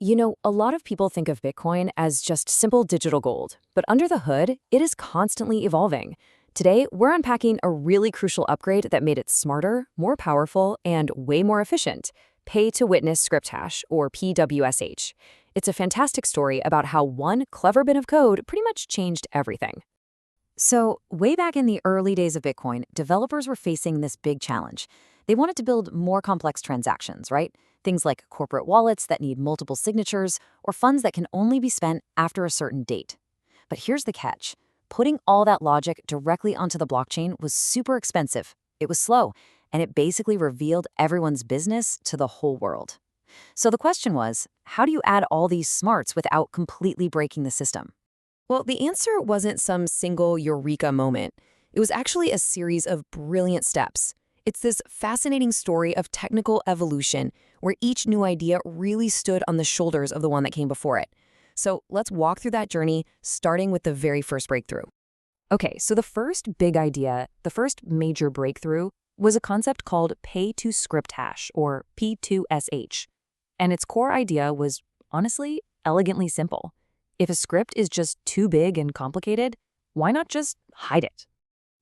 A lot of people think of Bitcoin as just simple digital gold, but under the hood, it is constantly evolving. Today, we're unpacking a really crucial upgrade that made it smarter, more powerful, and way more efficient: Pay-to-Witness Script Hash, or P2WSH. It's a fantastic story about how one clever bit of code pretty much changed everything. So, way back in the early days of Bitcoin, developers were facing this big challenge. They wanted to build more complex transactions, right? Things like corporate wallets that need multiple signatures or funds that can only be spent after a certain date. But here's the catch. Putting all that logic directly onto the blockchain was super expensive. It was slow, and it basically revealed everyone's business to the whole world. So the question was, how do you add all these smarts without completely breaking the system? Well, the answer wasn't some single eureka moment. It was actually a series of brilliant steps. It's this fascinating story of technical evolution where each new idea really stood on the shoulders of the one that came before it. So let's walk through that journey, starting with the very first breakthrough. Okay, so the first big idea, the first major breakthrough, was a concept called Pay-to-Script Hash, or P2SH. And its core idea was, honestly, elegantly simple. If a script is just too big and complicated, why not just hide it?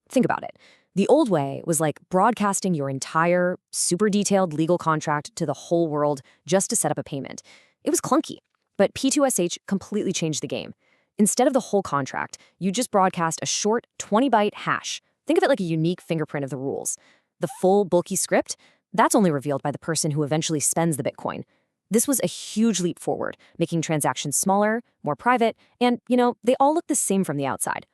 Think about it. The old way was like broadcasting your entire, super detailed legal contract to the whole world just to set up a payment. It was clunky, but P2SH completely changed the game. Instead of the whole contract, you just broadcast a short 20-byte hash. Think of it like a unique fingerprint of the rules. The full, bulky script, that's only revealed by the person who eventually spends the Bitcoin. This was a huge leap forward, making transactions smaller, more private, and, they all look the same from the outside.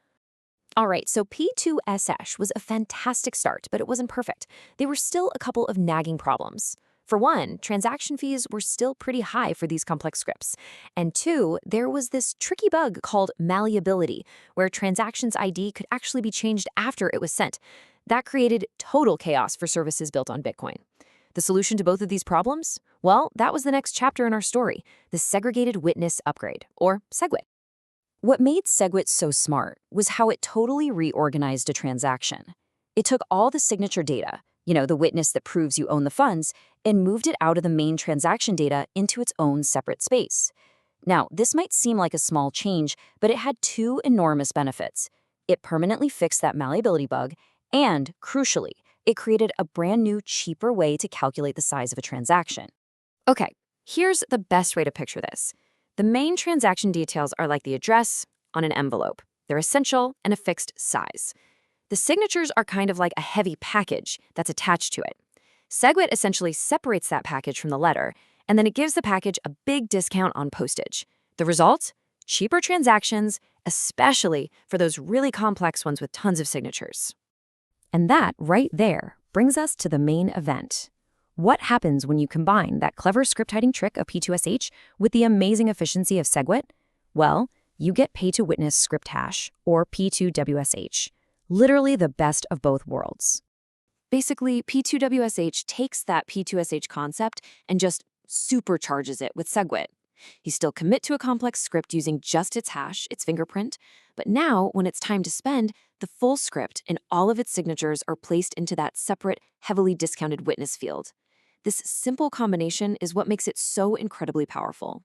All right, so P2SH was a fantastic start, but it wasn't perfect. There were still a couple of nagging problems. For one, transaction fees were still pretty high for these complex scripts. And two, there was this tricky bug called malleability, where transactions ID could actually be changed after it was sent. That created total chaos for services built on Bitcoin. The solution to both of these problems? Well, that was the next chapter in our story, the Segregated Witness Upgrade, or SegWit. What made SegWit so smart was how it totally reorganized a transaction. It took all the signature data, the witness that proves you own the funds, and moved it out of the main transaction data into its own separate space. Now, this might seem like a small change, but it had two enormous benefits. It permanently fixed that malleability bug, and, crucially, it created a brand new, cheaper way to calculate the size of a transaction. Okay, here's the best way to picture this. The main transaction details are like the address on an envelope. They're essential and a fixed size. The signatures are kind of like a heavy package that's attached to it. SegWit essentially separates that package from the letter, and then it gives the package a big discount on postage. The result? Cheaper transactions, especially for those really complex ones with tons of signatures. And that, right there, brings us to the main event. What happens when you combine that clever script-hiding trick of P2SH with the amazing efficiency of SegWit? Well, you get Pay-to-Witness Script Hash, or P2WSH, literally the best of both worlds. Basically, P2WSH takes that P2SH concept and just supercharges it with SegWit. You still commit to a complex script using just its hash, its fingerprint, but now, when it's time to spend, the full script and all of its signatures are placed into that separate, heavily discounted witness field. This simple combination is what makes it so incredibly powerful.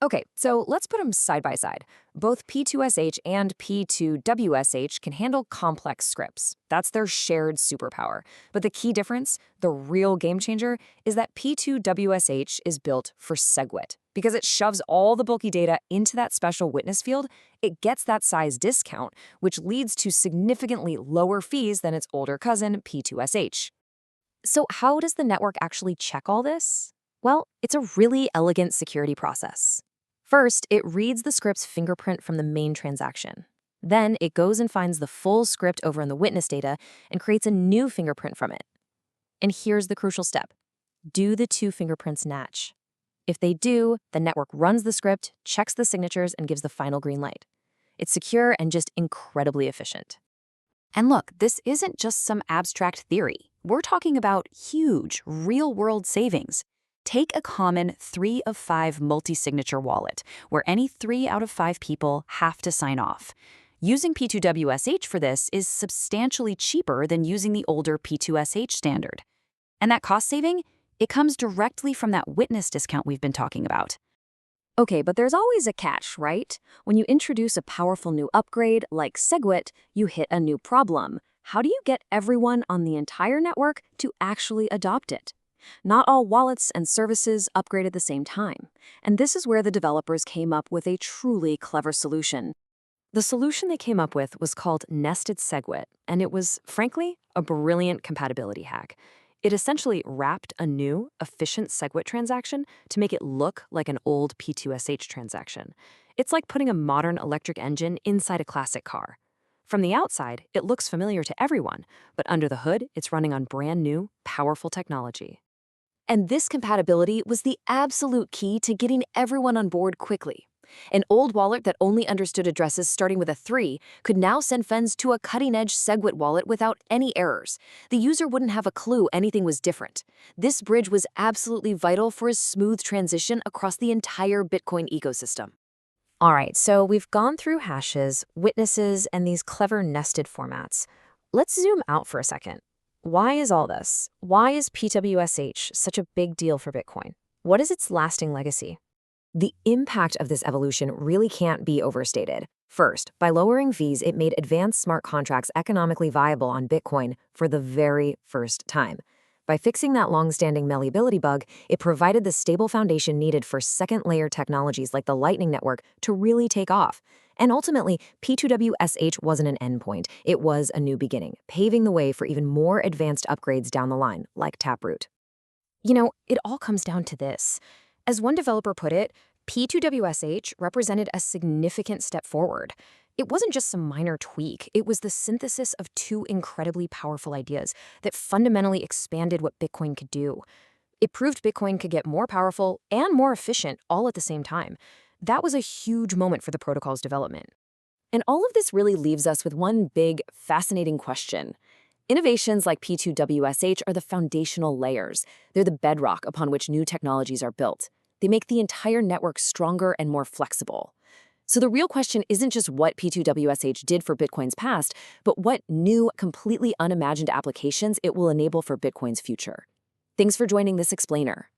Okay, so let's put them side by side. Both P2SH and P2WSH can handle complex scripts. That's their shared superpower. But the key difference, the real game changer, is that P2WSH is built for SegWit. Because it shoves all the bulky data into that special witness field, it gets that size discount, which leads to significantly lower fees than its older cousin, P2SH. So how does the network actually check all this? Well, it's a really elegant security process. First, it reads the script's fingerprint from the main transaction. Then it goes and finds the full script over in the witness data and creates a new fingerprint from it. And here's the crucial step. Do the two fingerprints match? If they do, the network runs the script, checks the signatures, and gives the final green light. It's secure and just incredibly efficient. And look, this isn't just some abstract theory. We're talking about huge, real-world savings. Take a common 3 of 5 multi-signature wallet, where any 3 out of 5 people have to sign off. Using P2WSH for this is substantially cheaper than using the older P2SH standard. And that cost saving? It comes directly from that witness discount we've been talking about. Okay, but there's always a catch, right? When you introduce a powerful new upgrade like SegWit, you hit a new problem. How do you get everyone on the entire network to actually adopt it? Not all wallets and services upgrade at the same time, and this is where the developers came up with a truly clever solution. The solution they came up with was called Nested SegWit, and it was, frankly, a brilliant compatibility hack. It essentially wrapped a new, efficient SegWit transaction to make it look like an old P2WSH transaction. It's like putting a modern electric engine inside a classic car. From the outside, it looks familiar to everyone, but under the hood, it's running on brand new, powerful technology. And this compatibility was the absolute key to getting everyone on board quickly. An old wallet that only understood addresses starting with a 3 could now send funds to a cutting-edge SegWit wallet without any errors. The user wouldn't have a clue anything was different. This bridge was absolutely vital for a smooth transition across the entire Bitcoin ecosystem. All right, so we've gone through hashes, witnesses, and these clever nested formats. Let's zoom out for a second. Why is all this? Why is P2WSH such a big deal for Bitcoin? What is its lasting legacy? The impact of this evolution really can't be overstated. First, by lowering fees, it made advanced smart contracts economically viable on Bitcoin for the very first time. By fixing that long-standing malleability bug, it provided the stable foundation needed for second-layer technologies like the Lightning Network to really take off. And ultimately, P2WSH wasn't an endpoint. It was a new beginning, paving the way for even more advanced upgrades down the line, like Taproot. It all comes down to this. As one developer put it, P2WSH represented a significant step forward. It wasn't just some minor tweak, it was the synthesis of two incredibly powerful ideas that fundamentally expanded what Bitcoin could do. It proved Bitcoin could get more powerful and more efficient all at the same time. That was a huge moment for the protocol's development. And all of this really leaves us with one big, fascinating question. Innovations like P2WSH are the foundational layers. They're the bedrock upon which new technologies are built. They make the entire network stronger and more flexible. So the real question isn't just what P2WSH did for Bitcoin's past, but what new, completely unimagined applications it will enable for Bitcoin's future. Thanks for joining this explainer.